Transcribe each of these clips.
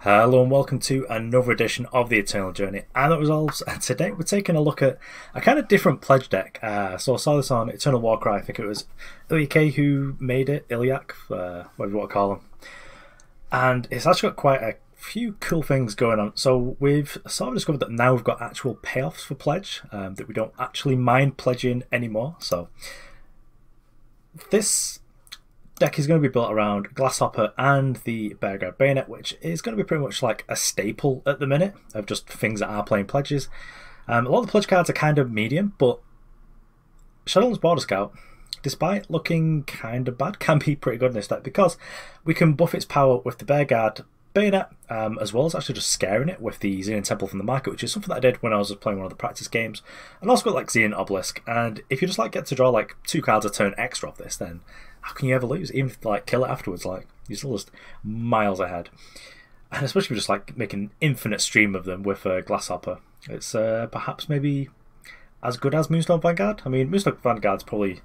Hello and welcome to another edition of the Eternal Journey and the Resolves. And today we're taking a look at a kind of different pledge deck. So I saw this on Eternal Warcry. I think it was Ilyak who made it, Ilyak, whatever you want to call him. And it's actually got quite a few cool things going on. So we've sort of discovered that now we've got actual payoffs for pledge, that we don't actually mind pledging anymore. So this deck is going to be built around Glasshopper and the Vanguard Bayonet, which is going to be pretty much like a staple at the minute of just things that are playing pledges. A lot of the pledge cards are kind of medium, but Shadowlands Borderscout, despite looking kind of bad, can be pretty good in this deck because we can buff its power with the Vanguard Bayonet, as well as actually just scaring it with the Xenon Temple from the market, which is something that I did when I was playing one of the practice games. And also got like Xenon Obelisk, and if you just like get to draw like 2 cards a turn extra off this, then how can you ever lose? Even if like kill it afterwards, like you're still just miles ahead. And especially just like making an infinite stream of them with a Glasshopper. It's perhaps maybe as good as Moonstone Vanguard. I mean, Moonstone Vanguard's probably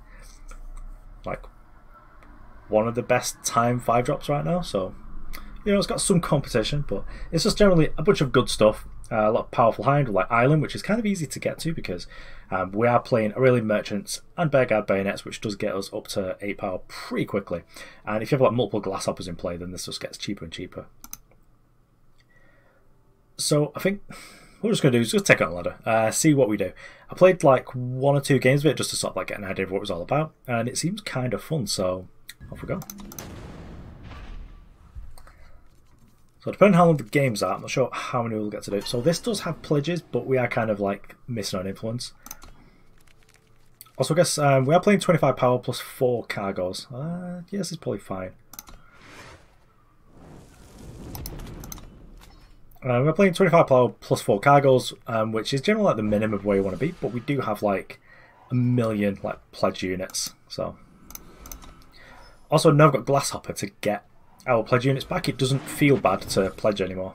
like one of the best time 5-drops right now, so you know, it's got some competition, but it's just generally a bunch of good stuff. A lot of powerful hand like Eilyn, which is kind of easy to get to because we are playing Aurelian Merchants and Vanguard Bayonets, which does get us up to 8 power pretty quickly. And if you have like multiple Glasshoppers in play, then this just gets cheaper and cheaper. So I think what we're just going to do is just take it on a ladder, see what we do. I played like 1 or 2 games of it just to sort of like get an idea of what it was all about, and it seems kind of fun, so off we go. So depending on how long the games are, I'm not sure how many we'll get to do. So this does have pledges, but we are kind of like missing on influence. Also, I guess we are playing 25 power plus 4 cargoes. Yes, it's probably fine. We're playing 25 power plus 4 cargoes, which is generally like the minimum of where you want to be, but we do have like a million like pledge units. So also now I've got Glasshopper to get our pledge units back. It doesn't feel bad to pledge anymore.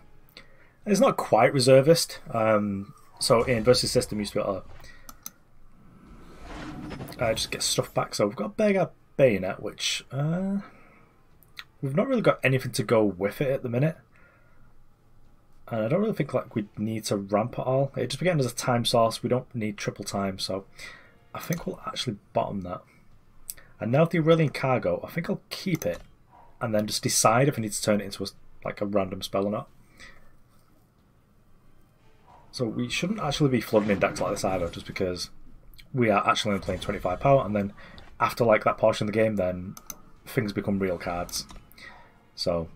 It's not quite reservist. So in versus system, you used to be able to just get stuff back. So we've got Vanguard Bayonet, which we've not really got anything to go with it at the minute. And I don't really think like we need to ramp at all. It just began as a time source. We don't need triple time, so I think we'll actually bottom that. And now with the Aurelian cargo, I think I'll keep it and then just decide if I need to turn it into like a random spell or not. So we shouldn't actually be flooding in decks like this either, just because we are actually only playing 25 power, and then after like that portion of the game, then things become real cards. So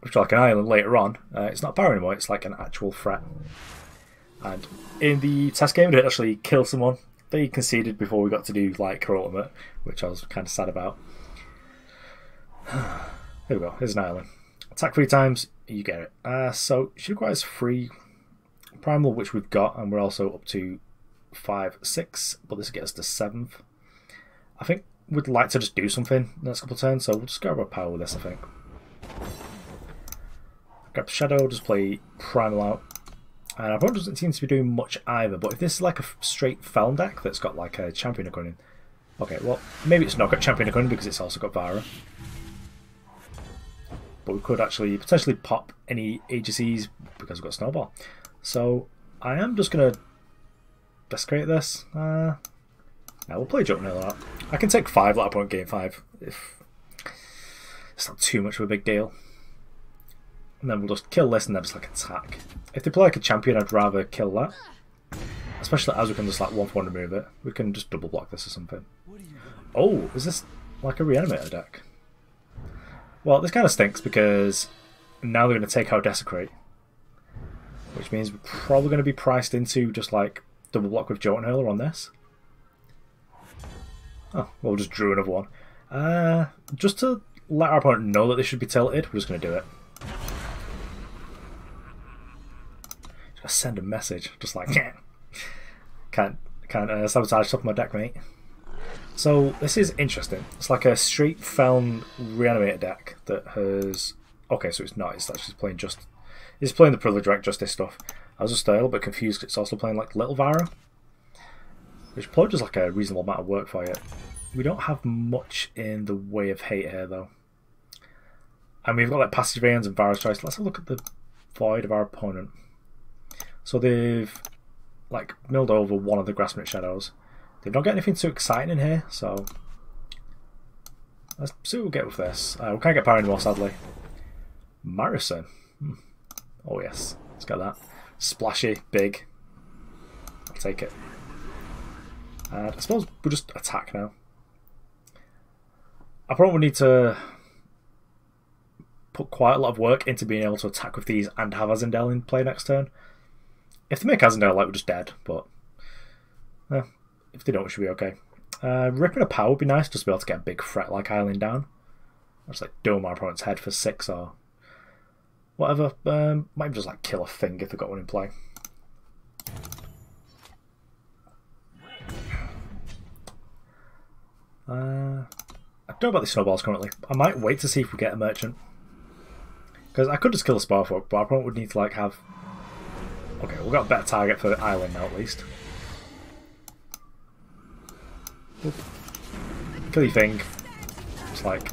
which like an Eilyn later on, it's not power anymore, it's like an actual threat. And in the test game, it did actually kill someone. They conceded before we got to do like her ultimate, which I was kind of sad about. Here we go, here's an Eilyn. Attack 3 times, you get it. So she requires 3 Primal, which we've got, and we're also up to 5, 6, but this gets us to 7th. I think we'd like to just do something the next couple of turns, so we'll just go over power with this, I think. Grab Shadow, just play Primal out. And our opponent doesn't seem to be doing much either, but if this is like a straight Feln deck that's got like a Champion of Cunning. Okay, well, maybe it's not got Champion of Cunning because it's also got Vara. But we could actually potentially pop any AGCs because we've got Snowball. So I am just going to Desecrate this. Now we'll play Jotun out. I can take 5 at point game 5 if it's not too much of a big deal. And then we'll just kill this and then just like attack. If they play like a champion, I'd rather kill that. Especially as we can just like 1-for-1 remove it. We can just double block this or something. Oh, is this like a reanimator deck? Well, this kind of stinks because now they're going to take out Desecrate, which means we're probably going to be priced into just like double block with Jotun Hurler on this. Oh, well, we just drew another one. Just to let our opponent know that they should be tilted, we're just going to do it. Just send a message, just like can't sabotage top of my deck, mate. So this is interesting. It's like a straight Feln reanimator deck that has. Okay, so it's not. It's actually playing just. It's playing the Privilege Direct Justice stuff. I was just a little bit confused. It's also playing like Little Vara, which probably does like a reasonable amount of work for you. We don't have much in the way of hate here though. And we've got like passive Veins and Vara's Choice. Let's have a look at the void of our opponent. So they've like milled over one of the Grasping at Shadows. They've not got anything too exciting in here, so let's see what we get with this. We can't get power anymore, sadly. Marison. Oh yes, let's get that. Splashy, big. I'll take it. And I suppose we'll just attack now. I probably would need to put quite a lot of work into being able to attack with these and have Azendel in play next turn. If they make Azendel, like, we're just dead, but if they don't, we should be okay. Ripping a power would be nice, just to be able to get a big threat like Eilyn down. Or just like dome our opponent's head for 6 or whatever. Might just like kill a thing if they've got one in play. I don't know about these snowballs currently. I might wait to see if we get a merchant. Because I could just kill a Sparfolk, but our opponent would need to like have... Okay, we've got a better target for Eilyn now at least. Kill your thing. It's like...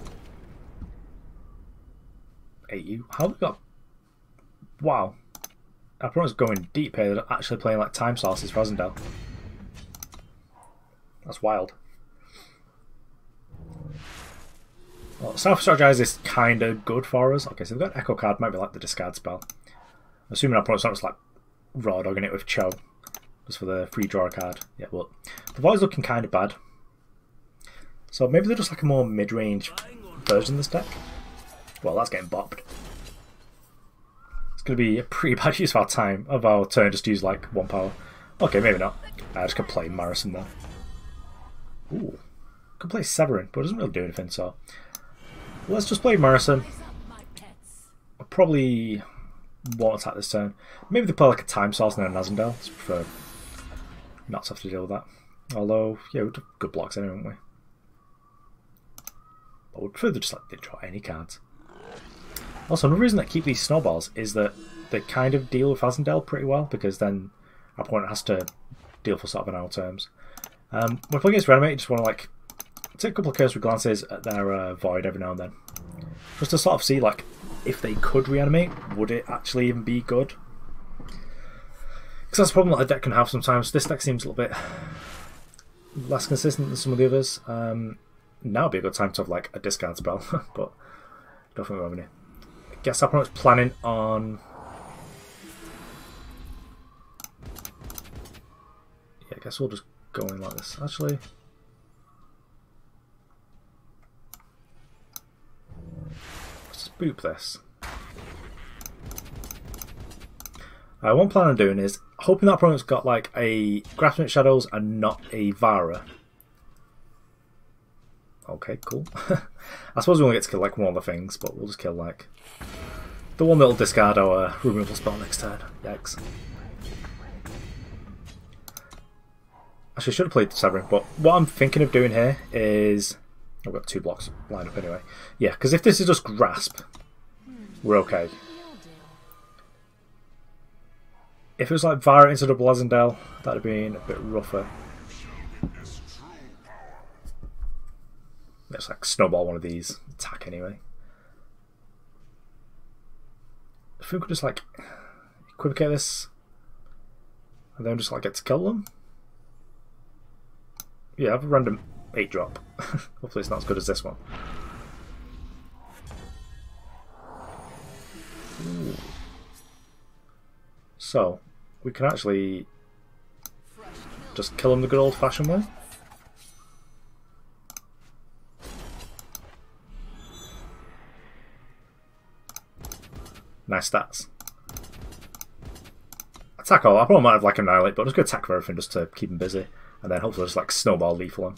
Ate you. How have we got... Wow. Our opponent's going deep here. They're actually playing like time sources for Azendel. That's wild. Well, Self-Strategize is kind of good for us. Okay, so we've got an Echo card, might be like the discard spell. Assuming our opponent's not just like raw dogging it with Cho, just for the free draw card. Yeah, well, the void's looking kind of bad. So maybe they're just like a more mid-range version of this deck. Well, that's getting bopped. It's going to be a pretty bad use of our time, of our turn, just to use like 1 power. Okay, maybe not. I just could play Marison there. Ooh. Could play Severin, but it doesn't really do anything, so... Let's just play Marison. I probably won't attack this turn. Maybe they play like a Time Source and then an Azendel. I prefer not to have to deal with that. Although, yeah, we'd have good blocks anyway, wouldn't we? But we'd prefer to just like, draw any cards. Also, another reason that I keep these snowballs is that they kind of deal with Azendel pretty well, because then our opponent has to deal for sort of an hour terms. When playing against Reanimate, you just want to like take a couple of cursory glances at their void every now and then, just to sort of see like if they could reanimate, would it actually even be good? Because that's a problem that a deck can have sometimes. This deck seems a little bit less consistent than some of the others. Now would be a good time to have like a discard spell, but I don't think we're having it. I guess our opponent's planning on... Yeah, I guess we'll just go in like this. Actually... Boop this. One plan I'm doing is hoping that opponent's got like a Grasping at Shadows and not a Vara. Okay, cool. I suppose we only get to kill like one of the things, but we'll just kill like the one that'll discard our removal spell next turn. Yikes. Actually, I should have played Severin, but what I'm thinking of doing here is... I've got 2 blocks lined up anyway. Yeah, because if this is just Grasp, we're okay. If it was like Vara into double Azendel, that would have been a bit rougher. Let's like snowball one of these. Attack anyway. If we could just like equivocate this and then just like get to kill them. Yeah, I have a random 8 drop. Hopefully it's not as good as this one. Ooh. So, we can actually just kill him the good old fashioned way. Nice stats. Attack all. I probably might have like Annihilate, but I'm just going to attack for everything just to keep him busy. And then hopefully just like snowball lethal him.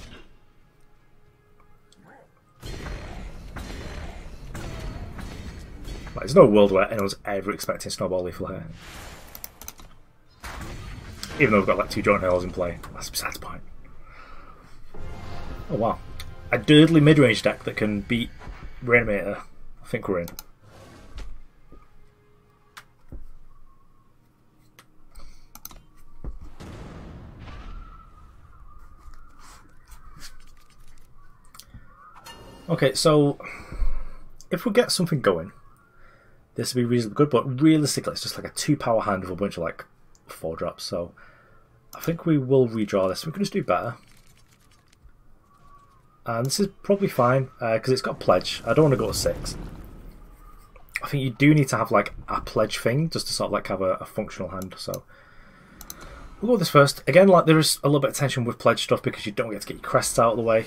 Like, there's no world where anyone's ever expecting snowball lethal here. Even though we've got like 2 Jotun Hurlers in play. That's besides the point. Oh wow. A dirtly mid-range deck that can beat Reanimator. I think we're in. Okay, so if we get something going, this would be reasonably good, but realistically it's just like a 2-power hand with a bunch of like 4-drops, so I think we will redraw this. We can just do better. And this is probably fine, because it's got a pledge. I don't want to go to 6. I think you do need to have like a pledge thing, just to sort of like have a functional hand, so we'll go with this first. Again, like there is a little bit of tension with pledge stuff because you don't get to get your crests out of the way.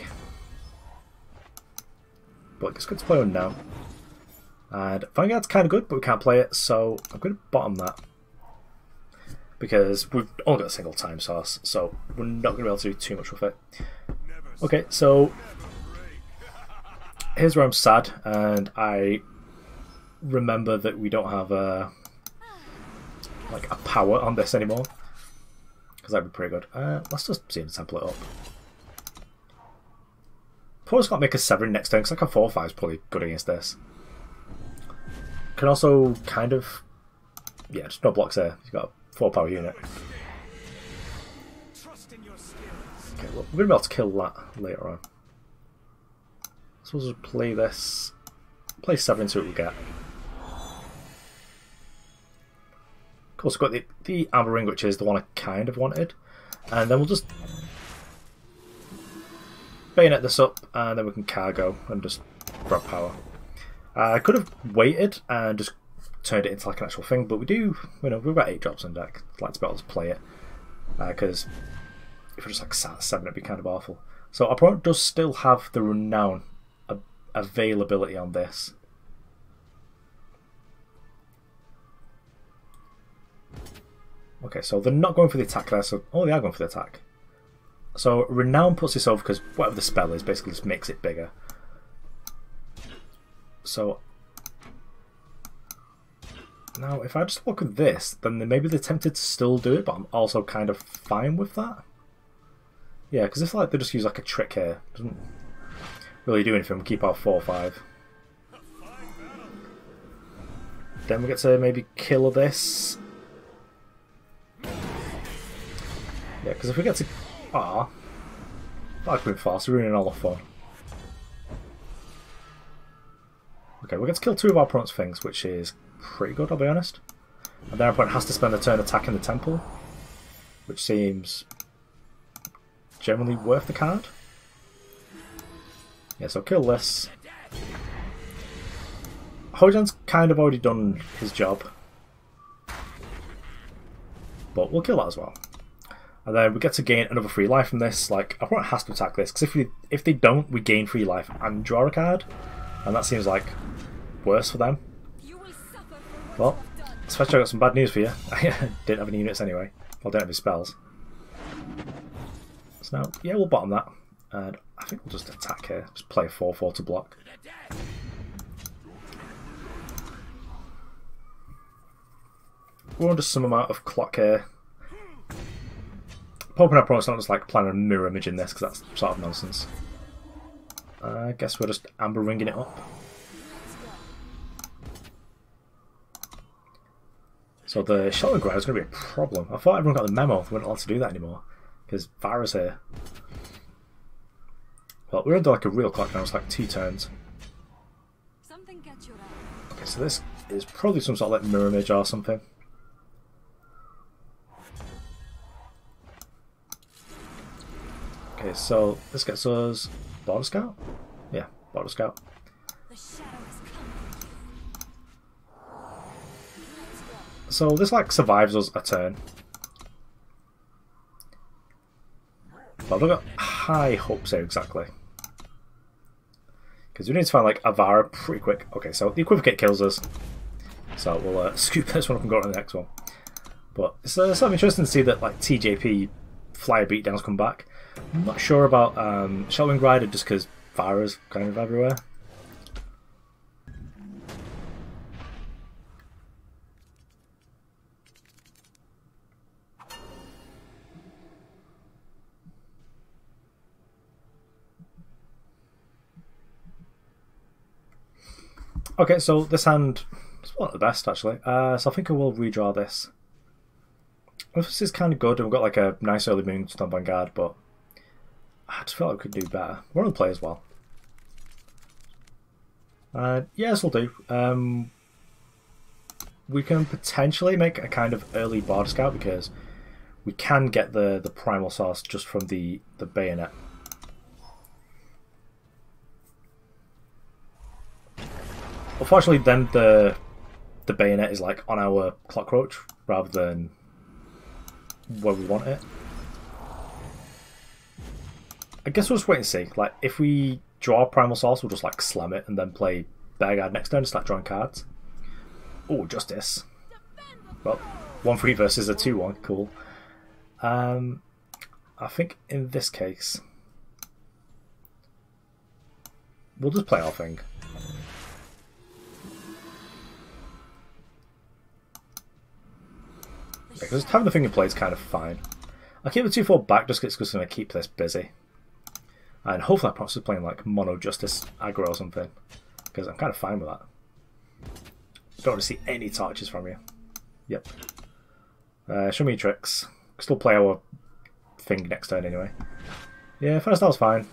But it's good to play on now. And Vanguard's kind of good, but we can't play it, so I'm going to bottom that. Because we've only got a single time source, so we're not going to be able to do too much with it. Okay, so here's where I'm sad, and I remember that we don't have like a power on this anymore. Because that'd be pretty good. Let's just see the template up. Probably got to make a Severin next turn, because like a 4-5 is probably good against this. Can also kind of, yeah, just no blocks there. You've got a 4-power unit. Okay, well, we're going to be able to kill that later on. So we'll just play this, play Severin, see what we get. Of course, we've got the Amber Ring, which is the one I kind of wanted. And then we'll just Bayonet this up, and then we can cargo and just grab power. I could have waited and just turned it into like an actual thing, but we do, you know, we've got 8 drops on deck. I'd like to be able to play it, because if we're just like sat at 7, it'd be kind of awful. So our opponent does still have the Renown availability on this. Okay, so they're not going for the attack there, so oh, they are going for the attack. So Renown puts this over because whatever the spell is basically just makes it bigger. So now if I just look at this, then maybe they're tempted to still do it, but I'm also kind of fine with that. Yeah, because if like they just use like a trick here, it doesn't really do anything. We keep our 4-5. Then we get to maybe kill this. Yeah, because if we get to... Ah, that's been fast, we're ruining all the fun. Okay, we get to kill 2 of our opponent's things, which is pretty good, I'll be honest. And then our opponent has to spend a turn attacking the temple, which seems generally worth the card. Yeah, so kill this. Hojan's kind of already done his job, but we'll kill that as well. And then we get to gain another 3 life from this. Like, our opponent has to attack this, because if they don't, we gain 3 life and draw a card, and that seems like worse for them. Well, especially I got some bad news for you. I didn't have any units anyway. Well, I don't have any spells. So now, yeah, we'll bottom that. And I think we'll just attack here. Just play a 4-4 to block. We're under some amount of clock here. Hoping our opponent's not just like planning a mirror image in this, because that's sort of nonsense. I guess we're just Amber Ringing it up. So the Shadowlands grind is going to be a problem. I thought everyone got the memo. They weren't allowed to do that anymore, because Vara's here. Well, we're under like a real clock now. It's like 2 turns. Okay, so this is probably some sort of like mirror image or something. Okay, so this gets us Borderscout? Yeah, Borderscout. So this like survives us a turn. But I've got high hopes here exactly. Because we need to find like a Vara pretty quick. Okay, so the Equivocate kills us. So we'll scoop this one up and go to the next one. But it's sort of interesting to see that like TJP flyer beatdowns come back. I'm not sure about Shadowlands Rider just because Vara's kind of everywhere. Okay, so this hand is one of the best actually. So I think I will redraw this. This is kind of good, and we've got like a nice early Moonstone Vanguard, but I just feel like we could do better. We're on the play as well. Yeah, this will do. We can potentially make a kind of early Borderscout because we can get the Primal source just from the Bayonet. Unfortunately, then the Bayonet is like on our clock roach rather than where we want it. I guess we'll just wait and see. Like, if we draw Primal Source, we'll just like slam it and then play Vanguard next turn and start drawing cards. Oh, Justice. Well, 1-3 versus a 2-1. Cool. I think in this case, we'll just play our thing. Because having the thing in play is kind of fine. I'll keep the 2-4 back just because it's going to keep this busy. And hopefully I'm possibly playing like Mono Justice aggro or something. Because I'm kind of fine with that. Don't want to see any torches from you. Yep. Show me your tricks. Still play our thing next turn anyway. Yeah, first style's fine.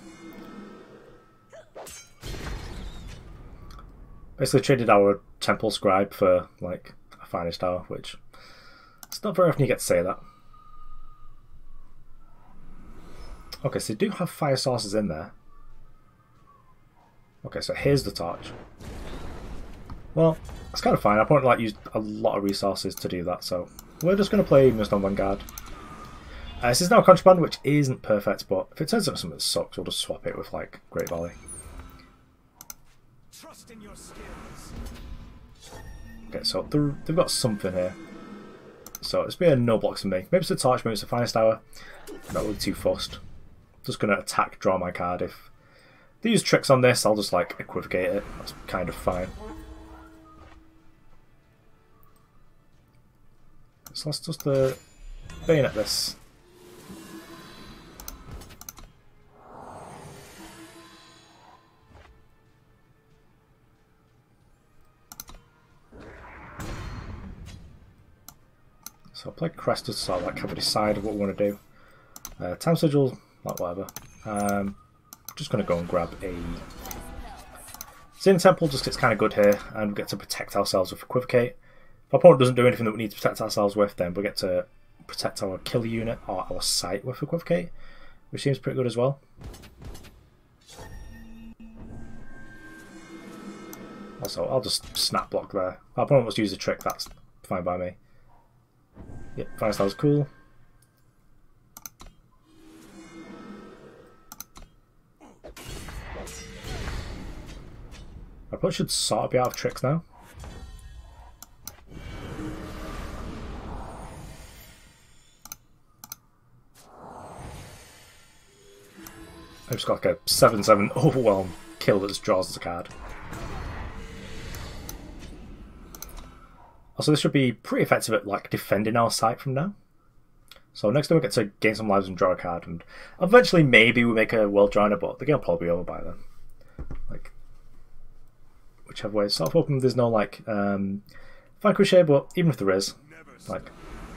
Basically traded our Temple Scribe for like a Finest Tower, which it's not very often you get to say that. Okay, so they do have fire sources in there. Okay, so here's the torch. Well, it's kind of fine. I probably like used a lot of resources to do that, so we're just going to play Moonstone Vanguard. This is now a Contraband, which isn't perfect, but if it turns out something that sucks, we'll just swap it with like Great Volley. Trust in your skills. Okay, so they've got something here. So it's be a no blocks for me. Maybe it's a torch, maybe it's a Finest Hour. Not really too fussed. Just going to attack, draw my card. If they use tricks on this, I'll just like Equivocate it. That's kind of fine. So let's just Bayonet this. So I'll play Crest to sort of like have a decide what we want to do. Time Sigil, like whatever. Just going to go and grab a Sin Temple, just 'cause it's kind of good here, and we get to protect ourselves with Equivocate. If our opponent doesn't do anything that we need to protect ourselves with, then we get to protect our killer unit or our site with Equivocate, which seems pretty good as well. Also, I'll just snap block there. If our opponent wants to use a trick, that's fine by me. Yep, Fire Style's cool. I probably should sort of be out of tricks now. I've just got like a 7/7 overwhelm kill that just draws as a card. Also, this should be pretty effective at like defending our site from now. So next time we get to gain some lives and draw a card, and eventually maybe we make a world joiner, but the game will probably be over by then. Like, whichever way. Sort of hoping there's no like Vanquish, but even if there is, like,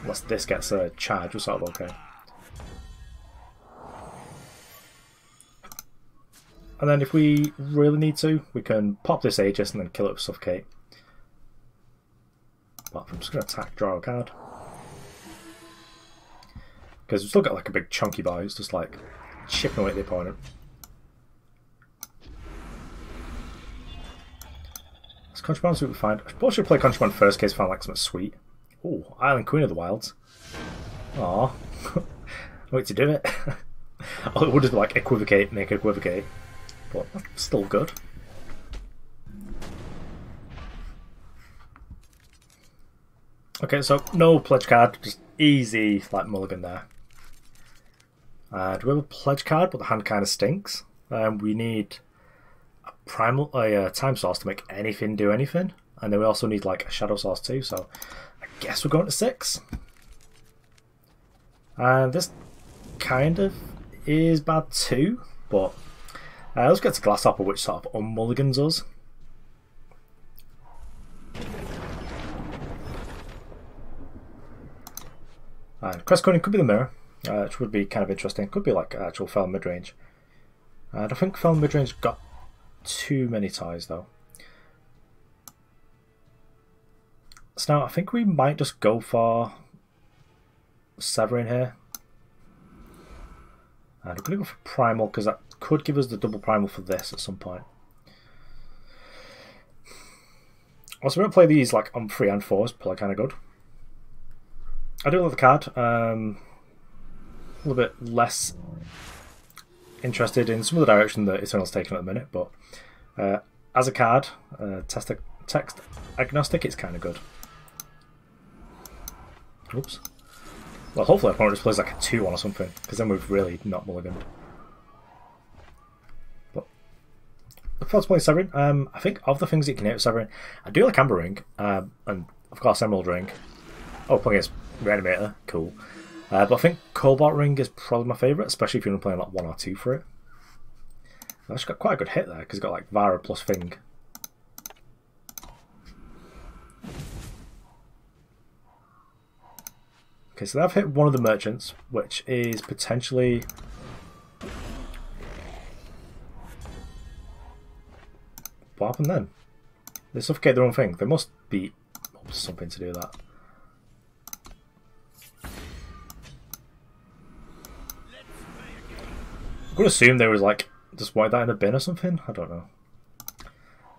unless this gets a charge, we're sort of okay. And then if we really need to, we can pop this Aegis and then kill it with Suffocate. But I'm just going to attack, draw a card. Because we've still got like a big chunky boy who's just like chipping away at the opponent. This Contraband suit we find. I probably should play Contraband first in case I find like something sweet. Oh, Eilyn, Queen of the Wilds. Aww. Wait to do it. Oh, it would just be like Equivocate, make Equivocate. But that's still good. Okay, so no pledge card, just easy like mulligan there. Do we have a pledge card, but the hand kind of stinks. We need a primal, time source to make anything do anything, and then we also need like a shadow source too. So I guess we're going to 6. And this kind of is bad too, but let's get to Glasshopper, which sort of unmulligans us. And Crest Cunning could be the mirror, which would be kind of interesting. Could be like actual Fel midrange. I don't think Fel midrange got too many ties though. So now I think we might just go for Severin here. And we're going to go for Primal because that could give us the double Primal for this at some point. Also, we're going to play these like on 3 and 4s, play kind of good. I do love the card. A little bit less interested in some of the direction that Eternal's taken at the minute, but as a card, text agnostic, it's kind of good. Oops. Well, hopefully our opponent just plays like a 2-1 or something, because then we've really not mulliganed. But look forward to playing Severin. I think of the things that you can hit with Severin, I do like Amber Ring, and of course Emerald Ring. Oh, playing against Reanimator, cool. But I think Cobalt Ring is probably my favourite, especially if you're playing like 1 or 2 for it. I've actually got quite a good hit there, because it's got like Vara plus Thing. Okay, so I've hit one of the merchants, which is potentially... What happened then? They suffocate their own thing. They must be up to something to do that. I'm going to assume they was like, just white that in a bin or something? I don't know.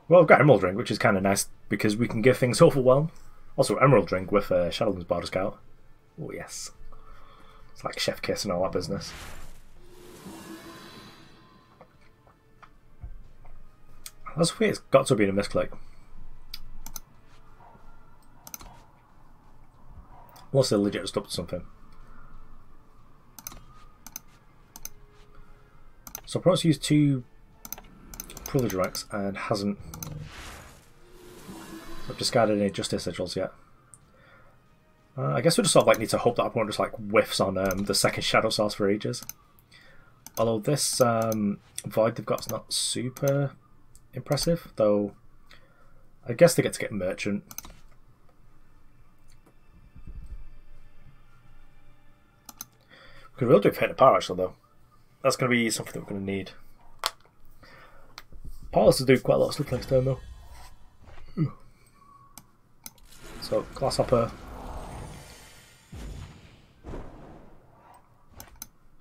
Well, I've got Emerald Ring, which is kind of nice because we can give things overwhelm. Also, Emerald Ring with Shadowlands Borderscout. Oh yes. It's like Chef Kiss and all that business. That's weird, it's got to have been a misclick. Unless they're legit just up to something. So Pro's used 2 privilege ranks and hasn't discarded any justice sigils yet. I guess we just sort of like need to hope that opponent just like whiffs on the second Shadow Source for ages. Although this Void they've got is not super impressive, though I guess they get to get Merchant. We could really do Paint of Power actually though. That's going to be something that we're going to need. Powerless to do quite a lot of stuff next turn though. So Glasshopper.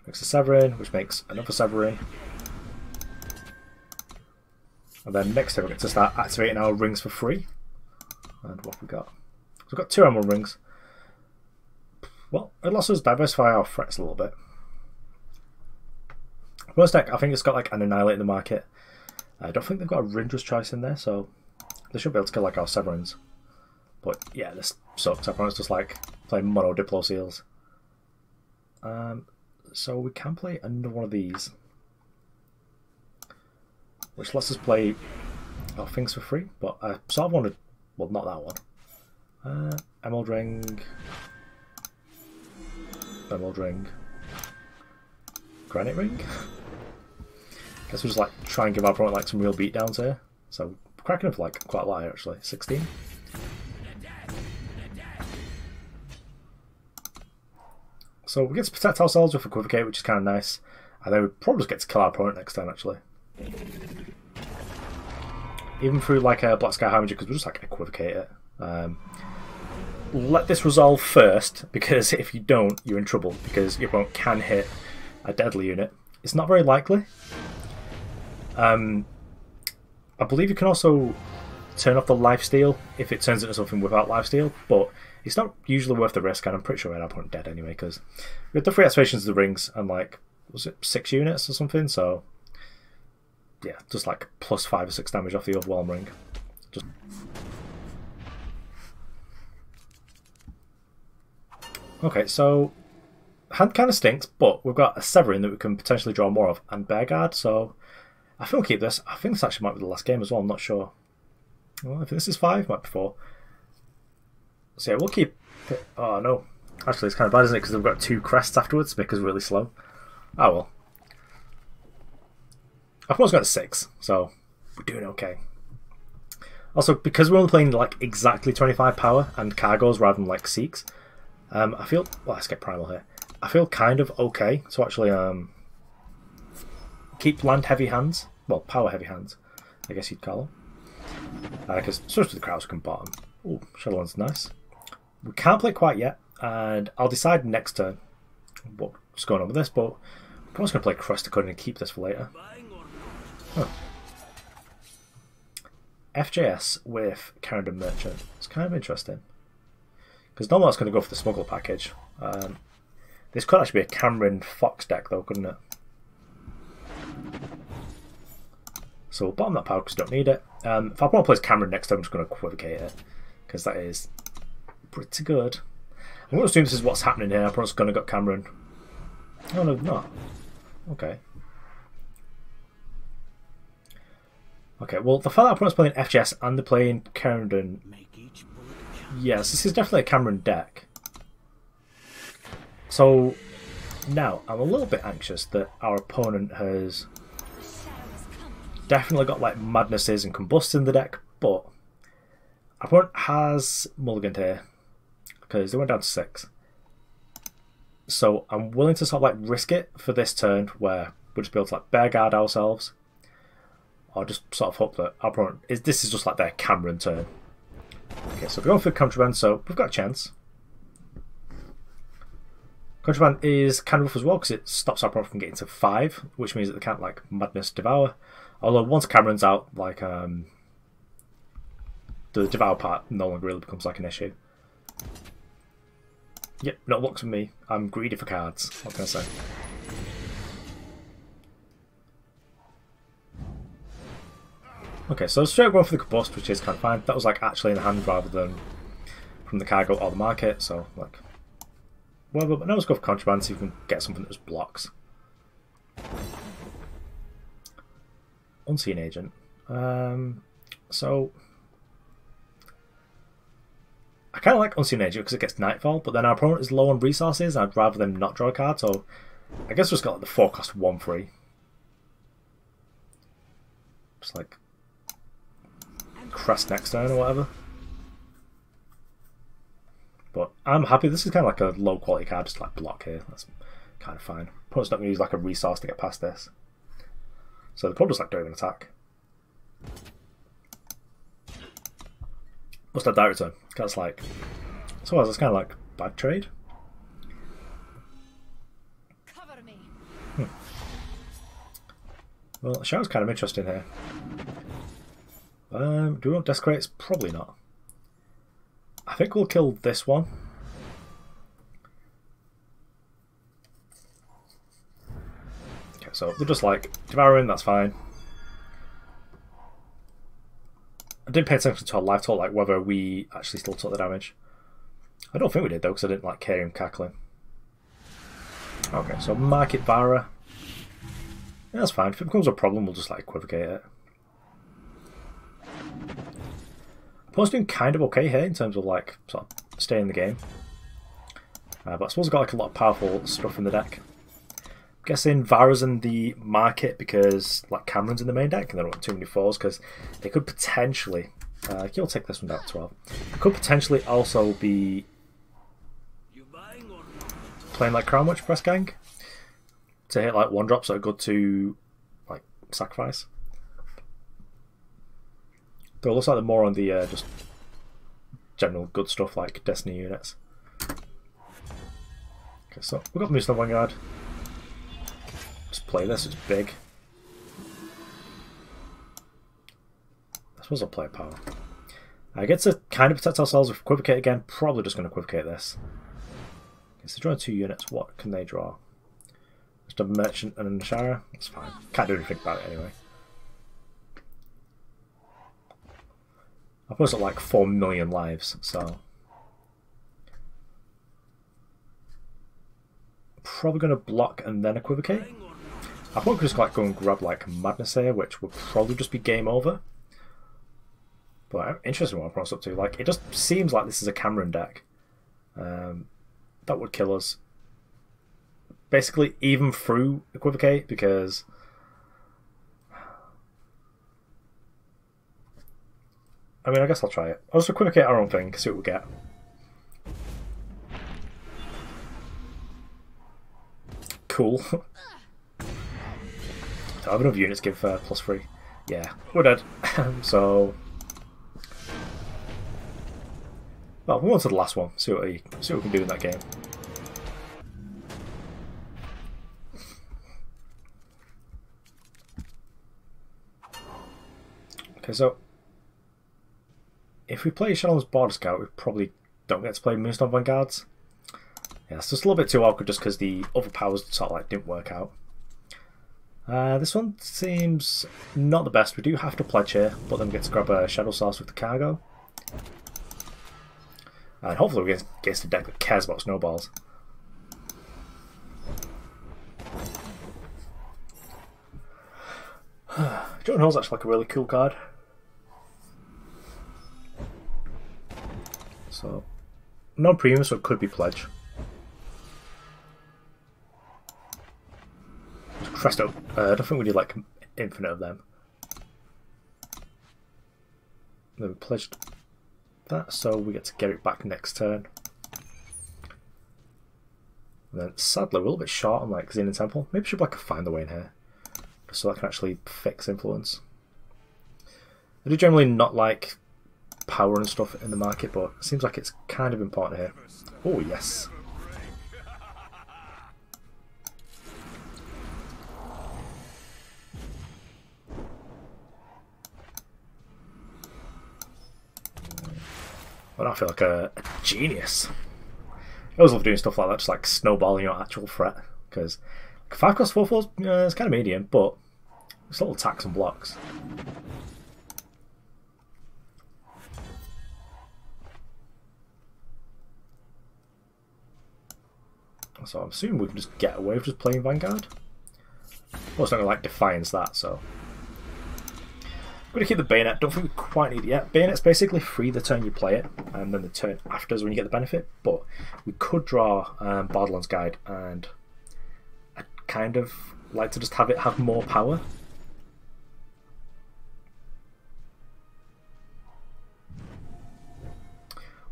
Makes a Severin, which makes another Severin. And then next turn we get to start activating our rings for free. And what have we got? So we've got 2 Emerald Rings. Well, it lets us diversify our threats a little bit. First deck, I think it's got like an Annihilate in the market. I don't think they've got a Rindra's Choice in there, so they should be able to kill like our Severins. But yeah, this sucks. Our opponent's just like playing mono Diplo Seals. So we can play another one of these, which lets us play our things for free. But I sort of wanted, well, not that one. Emerald Ring, Emerald Ring, Granite Ring. Guess we'll just like try and give our opponent like some real beatdowns here. So we're cracking up like quite a lot here actually. 16. So we get to protect ourselves with Equivocate, which is kind of nice. And then we probably just get to kill our opponent next turn, actually. Even through like a Black Sky Harbinger, because we'll just like Equivocate it. Let this resolve first, because if you don't, you're in trouble, because your opponent can hit a deadly unit. It's not very likely. I believe you can also turn off the lifesteal if it turns into something without lifesteal, but it's not usually worth the risk, and I'm pretty sure I'd opponent dead anyway, because we had the 3 activations of the rings and like, was it 6 units or something? So yeah, just like plus 5 or 6 damage off the Overwhelm ring. Just... Okay, so hand kind of stinks, but we've got a Severin that we can potentially draw more of, and Vanguard, so I think we'll keep this. I think this actually might be the last game as well, I'm not sure. Well, I think this is 5, might be 4. So yeah, we'll keep it. Oh no. Actually, it's kind of bad, isn't it? Because we've got 2 crests afterwards, make us really slow. Oh well. I've almost got 6, so we're doing okay. Also, because we're only playing like exactly 25 power and cargoes rather than like Seeks, I feel... Well, let's get Primal here. I feel kind of okay to actually keep land heavy hands. Well, power heavy hands, I guess you'd call them. Because especially the Kraus can bottom. Ooh, Shadowlands nice. We can't play quite yet, and I'll decide next turn what's going on with this, but I'm just going to play Crest to Cunning and keep this for later. Huh. FJS with Carrington Merchant. It's kind of interesting. Because normally I was going to go for the Smuggler package. This could actually be a Cameron Fox deck though, couldn't it? So we'll bottom that power because we don't need it. If I want to play Cameron next time, I'm just going to Equivocate it. Because that is pretty good. I'm going to assume this is what's happening here. I'm probably just going to go Cameron. Oh no, not. Okay. Okay, well, the fact that opponent's playing FGS and they're playing Carrington. Yes, this is definitely a Cameron deck. So, now, I'm a little bit anxious that our opponent has definitely got, like, Madnesses and Combust in the deck, but our opponent has mulliganed here, because they went down to 6. So, I'm willing to sort of, like, risk it for this turn, where we'll just be able to, like, bear guard ourselves. Or just sort of hope that our opponent this is just like their Cameron turn. Okay, so we're going for Contraband, so we've got a chance. Contraband is kind of rough as well because it stops our opponent from getting to 5, which means that they can't like Madness Devour. Although once Cameron's out, like the Devour part no longer really becomes like an issue. Yep, no looks for me. I'm greedy for cards. What can I say? Okay, so straight going for the Combust, which is kind of fine. That was like actually in the hand rather than from the cargo or the market, so like whatever. But now let's go for Contraband, so you can get something that just blocks. Unseen Agent. So I kind of like Unseen Agent because it gets Nightfall, but then our opponent is low on resources. I'd rather them not draw a card, so I guess we've just got like the 4-cost 1/3. Just like Crest next turn or whatever. But I'm happy. This is kind of like a low quality card, just like block here. That's kind of fine. Opponent's not going to use like a resource to get past this. So they're probably just like doing an attack. Must have direct return. That's like. So it's kind of like bad trade. Cover me. Well, Shadow's kind of interesting here. Do we want Desecrates? Probably not. I think we'll kill this one. Okay, so they're just like devouring, that's fine. I didn't pay attention to our life total, like whether we actually still took the damage. I don't think we did though, because I didn't like hear him cackling. Okay, so market Vara. Yeah, that's fine. If it becomes a problem, we'll just like Equivocate it. Opponent's doing kind of okay here in terms of like sort of staying in the game. But I suppose I've got like a lot of powerful stuff in the deck. I'm guessing Vara's in the market because like Cameron's in the main deck and they don't want too many 4s because they could potentially you'll take this one down to 12. It could potentially also be playing like Crown Witch Press Gang to hit like 1-drops that are good to like sacrifice. Though it looks like they're more on the just general good stuff like Destiny units. Okay, so we've got Moonstone Vanguard. Just play this, it's big. I suppose I'll play a power. I get to kind of protect ourselves with Equivocate again. Probably just going to Equivocate this. Okay, so drawing 2 units, what can they draw? Just a Merchant and a Shara. That's fine. Can't do anything about it anyway. I've almost got like 4 million lives, so probably going to block and then Equivocate. I probably just like go and grab like Madness here, which would probably just be game over. But I'm interested in what I'm up to. Like, it just seems like this is a Cameron deck. That would kill us. Basically, even through Equivocate, because I mean, I guess I'll try it. I'll just Equivocate our own thing, see what we get. Cool. So I have enough units to give +3. Yeah, we're dead. So Well, we'll on to the last one. See what we can do in that game. Okay, so if we play Shadowlands Borderscout, we probably don't get to play Moonstone Vanguards. Yeah, it's just a little bit too awkward just because the other powers sort of like didn't work out. This one seems not the best. We do have to pledge here, but then we get to grab a Shadow Source with the cargo. And hopefully we get against a deck that cares about snowballs. Jotun is actually like a really cool card. So, non-premium, so it could be pledge. Crest, I don't think we need like infinite of them. Then we pledged that, so we get to get it back next turn. And then sadly we're a little bit short on like Xenon Temple. Maybe should like find the way in here, just so I can actually fix influence. I do generally not like power and stuff in the market, but it seems like it's kind of important here. Oh yes. Well, I feel like a genius. I always love doing stuff like that, just like snowballing your actual threat. Because 5 cost 4/4, it's kind of medium, but it's little attacks and blocks. So I'm assuming we can just get away with just playing Vanguard. Well, it's not going to like Defiance that, so. I'm going to keep the Bayonet. Don't think we quite need it yet. Bayonet's basically free the turn you play it, and then the turn after is when you get the benefit. But we could draw Borderlands Guide, and I'd kind of like to just have it have more power.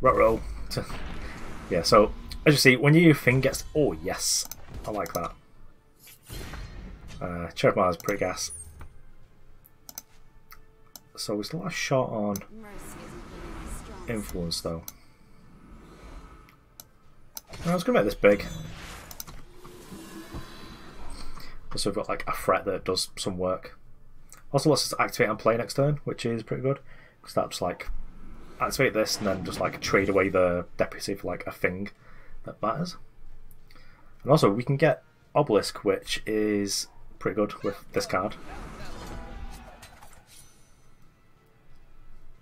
Ruh-roh. Yeah, so as you see, when your thing gets... Oh, yes. I like that. Cherubmar's pretty gas. So we still have a shot on influence though. I was going to make this big. Also we've got like a threat that does some work. Also lets us activate and play next turn, which is pretty good. Because that just like activate this and then just like trade away the deputy for like a thing that matters. And also we can get Obelisk, which is pretty good with this card.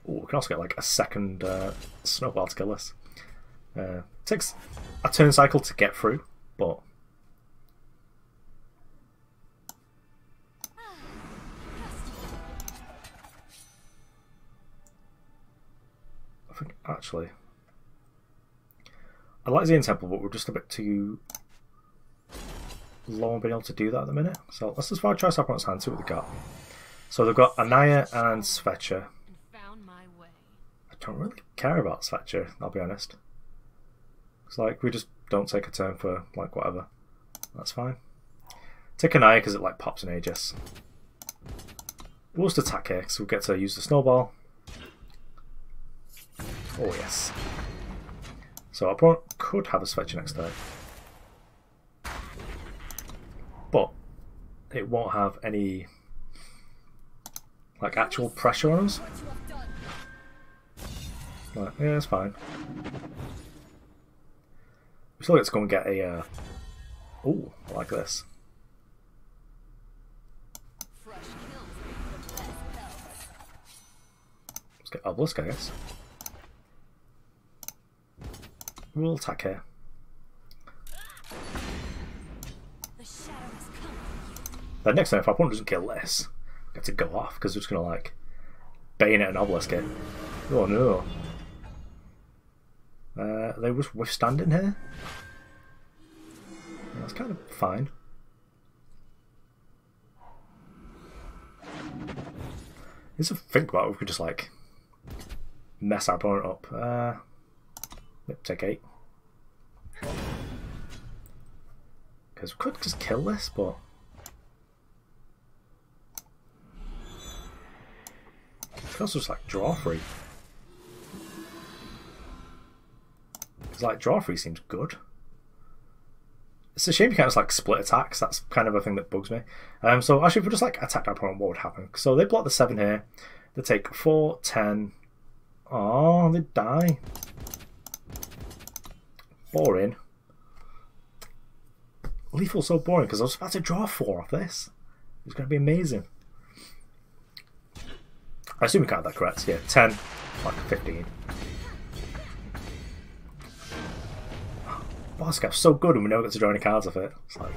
Ooh, we can also get like a second snowball to kill this. Takes a turn cycle to get through, but I think actually I like Xenon Temple, but we're just a bit too low on being able to do that at the minute. So let's just try to opponent's hand, see what they've got. So they've got Anaya and Svecha. I don't really care about Svecha, I'll be honest. It's like we just don't take a turn for like whatever. That's fine. Take an eye because it like pops an Aegis. We'll just attack here because we'll get to use the snowball. Oh yes. So our opponent could have a Svecha next turn. But it won't have any like actual pressure on us. Right, yeah, it's fine. We still get to go and get a... Ooh, I like this. Let's get Obelisk, I guess. We'll attack here. Then next time, if our opponent doesn't kill this, we get to go off, because we're just going to, like, Bayonet and Obelisk it. Oh no. They was withstanding here. That's kind of fine. There's a think about it. We could just like mess our opponent up. Take 8. Because we could just kill this, but we could also just like draw free. It's like draw 3 seems good. It's a shame you can't just like split attacks. That's kind of a thing that bugs me. So actually, if we just like attack our opponent, what would happen? So they block the 7 here. They take 4, 10. Oh, they die. Boring. Lethal's so boring because I was about to draw 4 off this. It's going to be amazing. I assume we can't have that correct. Yeah, 10, like 15. Borderscout's so good and we never get to draw any cards off it. It's like...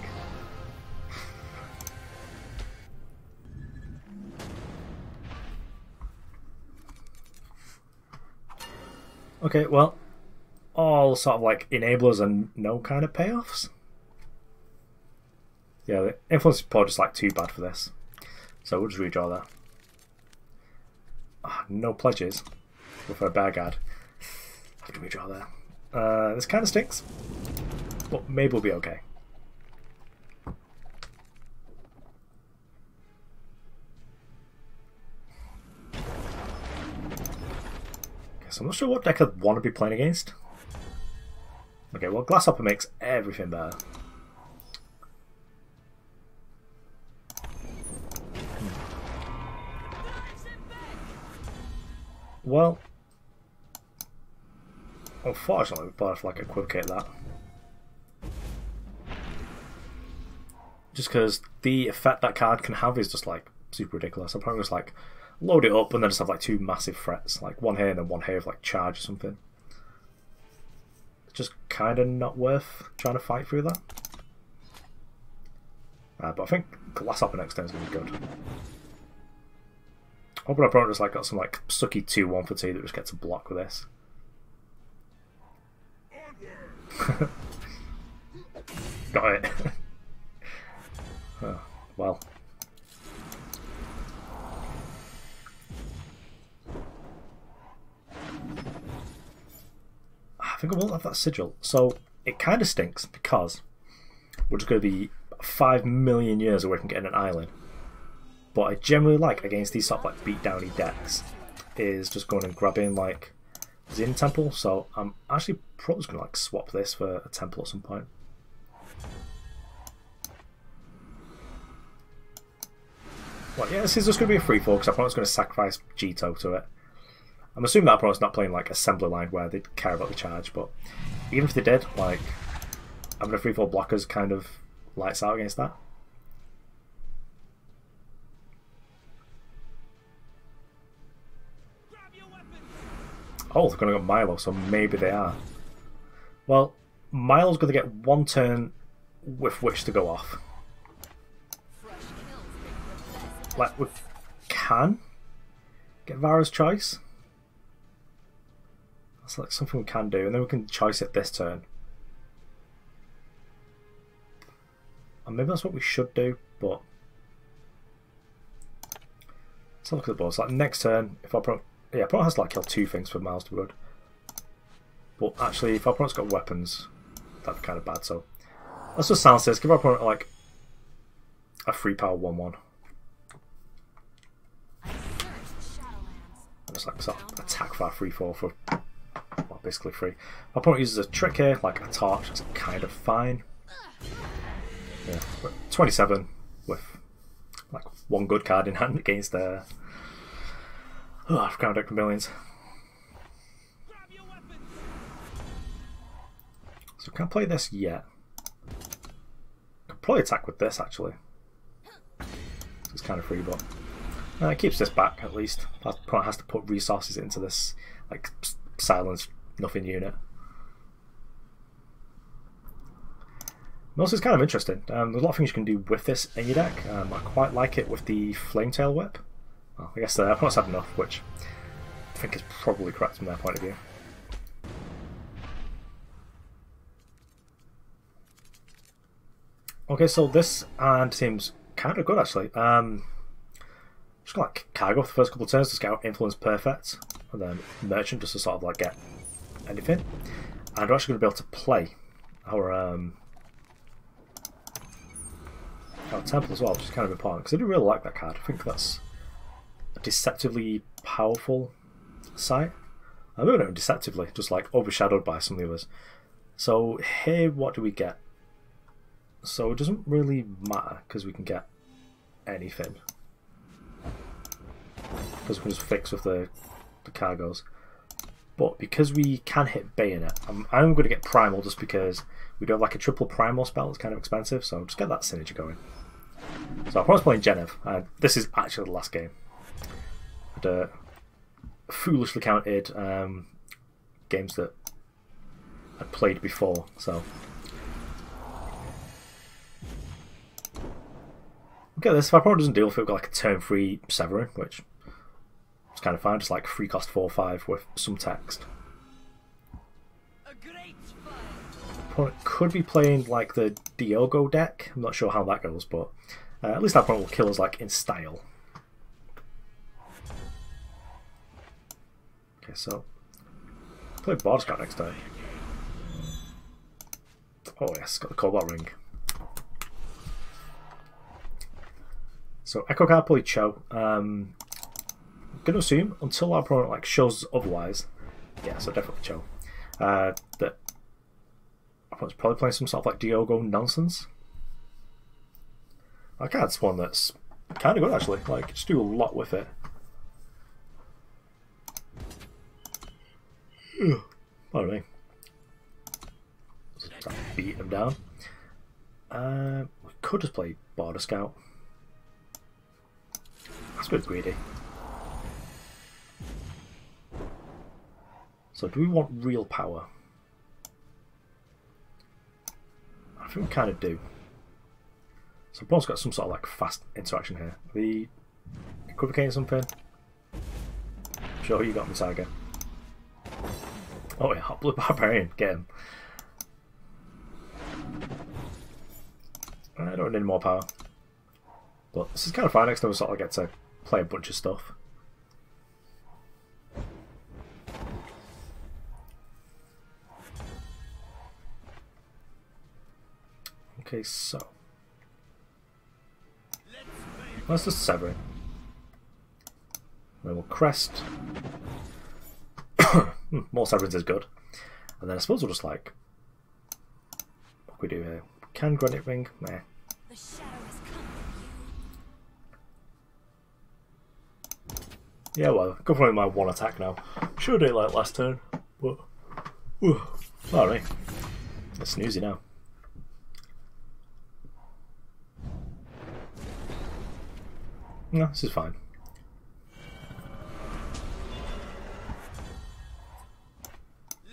Okay, well, all sort of like enablers and no kind of payoffs. Yeah, the influence is probably just like too bad for this. So we'll just redraw that. Oh, no pledges. Go for a Vanguard. Have to redraw there. This kind of stinks, but maybe we'll be okay. So I'm not sure what deck I'd want to be playing against. Okay, well, Glasshopper makes everything better. Well, unfortunately, we've got to like equivocate that. Just because the effect that card can have is just like super ridiculous. I'm probably just like load it up and then just have like 2 massive threats, like 1 here and then 1 here with like charge or something. It's just kind of not worth trying to fight through that. But I think Glasshopper next turn is going to be good. I hope our opponent just like got some like sucky 2-1 for 2 that just gets a block with this. Got it. Oh, well. I think I won't have that Sigil. So it kind of stinks because we're just going to be 5 million years away from getting an Eilyn. What I generally like against these sort of like beat-downy decks is just going and grabbing like Zin Temple. So I'm actually probably just going to like swap this for a Temple at some point. Well, yeah, this is just going to be a free fall because our opponent's going to sacrifice Jito to it. I'm assuming that opponent's not playing like assembly line where they care about the charge, but even if they did, like having a free fall blockers kind of lights out against that. Oh, they're going to go Milo, so maybe they are. Well, Milo's going to get 1 turn with which to go off. Like, we can get Vara's choice. That's like something we can do, and then we can choice it this turn. And maybe that's what we should do, but let's have a look at the board. So like next turn, if our opponent, yeah, opponent has to like kill 2 things for Miles to be good. But actually, if our opponent's got weapons, that'd be kind of bad. So let's just silence this. Give our opponent like a 3-power 1/1. And just like sort of attack for our 3/4 for well, basically free. Our opponent uses a trick here, like a torch. That's kind of fine. Yeah, but 27 with like 1 good card in hand against I've counted deck millions. So can I play this yet? I could probably attack with this actually. It's kind of free, but it keeps this back at least. Our opponent has to put resources into this like silence nothing unit. Also, it's kind of interesting. There's a lot of things you can do with this in your deck. I quite like it with the Flametail Whip. Well, I guess the opponents have enough, which I think is probably correct from their point of view. Okay, so this hand seems kind of good actually. Just gonna like Cargo for the first couple of turns to scout Influence Perfect, and then Merchant just to sort of like get anything. And we're actually going to be able to play our Temple as well, which is kind of important because I do really like that card. I think that's a deceptively powerful sight. I'm moving it deceptively, just like overshadowed by some of the others. So here, what do we get? So it doesn't really matter because we can get anything. Because we can just fix with the cargoes. But because we can hit Bayonet, I'm going to get Primal just because we do have like a triple Primal spell that's kind of expensive, so just get that synergy going. So I was playing Genev, and this is actually the last game. I'd foolishly counted games that I'd played before, so. Okay, this if doesn't deal with it, we've got like a turn 3 Severin, which is kind of fine, just like free cost 4/5 with some text. Opponent could be playing like the Diogo deck. I'm not sure how that goes, but at least that opponent will kill us like in style. Okay, so play Borderscout next time. Oh yes, got the Cobalt Ring. So Equivocate play Cho. I'm gonna assume until our opponent like shows otherwise. Yeah, so definitely Cho. That our opponent's probably playing some sort of like Diogo nonsense. I card's one that's kind of good actually. Like just do a lot with it. Pardon me. Start beating them down. We could just play Borderscout. That's a bit greedy. So do we want real power? I think we kind of do. So Paul's got some sort of like fast interaction here. The Equivocate something. Sure, you got me, Tiger. Oh yeah, Hot Blood Barbarian, get him. I don't need more power. But this is kind of fine, next time we sort of get to play a bunch of stuff. Okay, so let's just Severin. Then we'll Crest. More Severins is good. And then I suppose we'll just like what we do here. Can Granite Ring? Meh. Yeah, well, go for my one attack now. Should have done it like last turn, but alright. It's snoozy now. No, this is fine.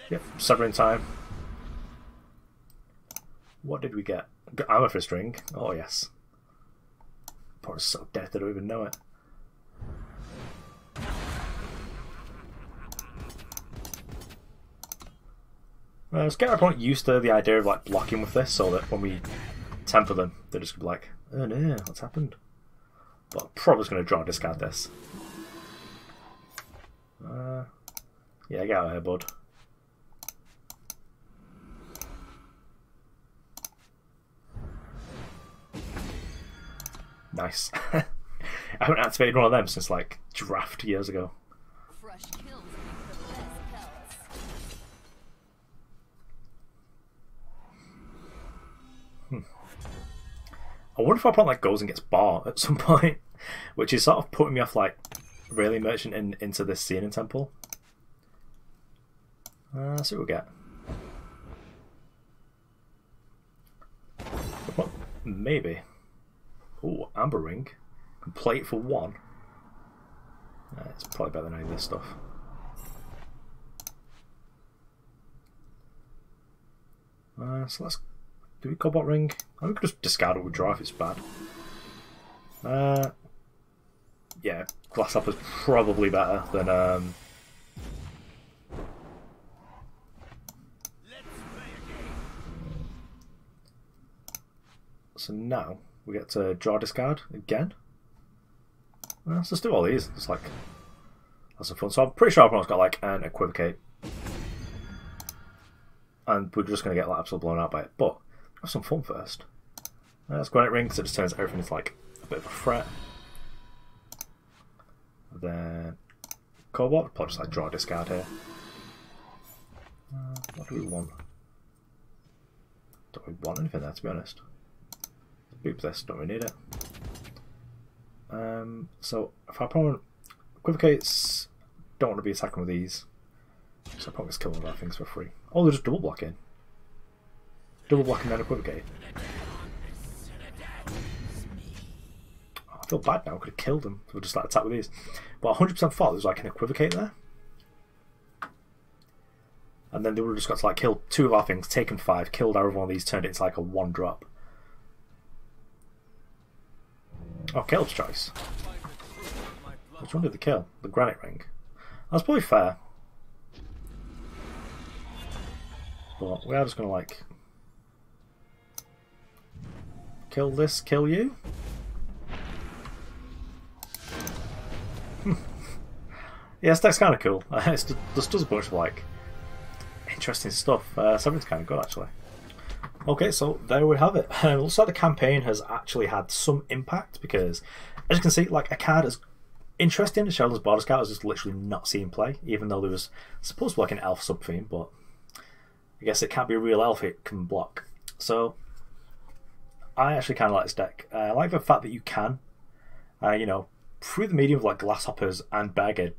Yep, Severin time. What did we get? Got Amethyst Ring. Oh yes. Poor so dead they don't even know it. Let's get our opponent used to the idea of like blocking with this, so that when we temper them, they're just gonna be like, "Oh no, what's happened?" But I'm probably just gonna draw discard this. Yeah, get out of here, bud. Nice. I haven't activated one of them since like draft years ago. Fresh kills the best pelts. I wonder if our opponent like goes and gets bar at some point, which is sort of putting me off like really merchant into this Searing Temple. Let's see what we get. Well, maybe. Ooh, Amber Ring. Can play it for 1. It's probably better than any of this stuff. So let's do we Cobalt Ring? I could just discard what we draw if it's bad. Yeah, Glasshopper's probably better than So now we get to draw discard again. Let's just do all these. It's like that's some fun. So I'm pretty sure our opponent's got like an Equivocate, and we're just gonna get like absolutely blown out by it. But have some fun first. Let's Granite Ring because it just turns everything into like a bit of a threat. Then Cobalt, probably just like draw discard here. What do we want? Don't we want anything there, to be honest? Boop this, don't we need it? So if our opponent equivocates, don't want to be attacking with these. So our opponent gets killed with our things for free. Oh, they're just double blocking. Double blocking then equivocate. Oh, I feel bad now, I could have killed them. So we'll just like attack with these. But 100% thought there was like an equivocate there. And then they would have just got to like kill 2 of our things, taken 5, killed our one of these, turned it into like a 1-drop. Oh, Caleb's choice. Which one did they kill? The granite ring. That's probably fair. But we are just going to like kill this, kill you. Yeah, this deck's kind of cool. It just does a bunch of like interesting stuff. Severin's kind of good actually. Okay, so there we have it. It looks like the campaign has actually had some impact because, as you can see, like a card as interesting as Shadowlands Borderscout is just literally not seen play, even though there was supposed to be like an elf sub-theme, but I guess it can't be a real elf, it can block. So I actually kind of like this deck. I like the fact that you can, you know, through the medium of like Glasshoppers and Vanguard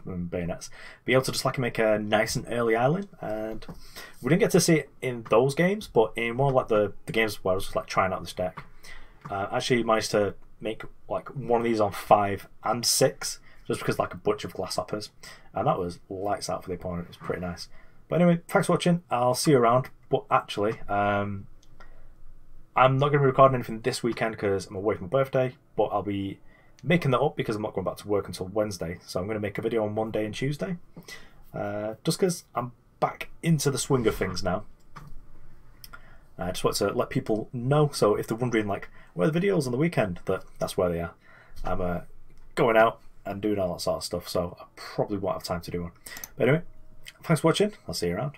and Bayonets, be able to just like make a nice and early Eilyn. And we didn't get to see it in those games, but in one of like the games where I was just like trying out this deck, actually managed to make like one of these on 5 and 6, just because like a bunch of Glasshoppers, and that was lights out for the opponent. It was pretty nice. But anyway, thanks for watching. I'll see you around. But actually, I'm not going to be recording anything this weekend because I'm away for my birthday, but I'll be making that up because I'm not going back to work until Wednesday, so I'm going to make a video on Monday and Tuesday, just because I'm back into the swing of things now. I just want to let people know, so if they're wondering like where are the videos on the weekend, that's where they are. I'm going out and doing all that sort of stuff, so I probably won't have time to do one. But anyway, thanks for watching. I'll see you around.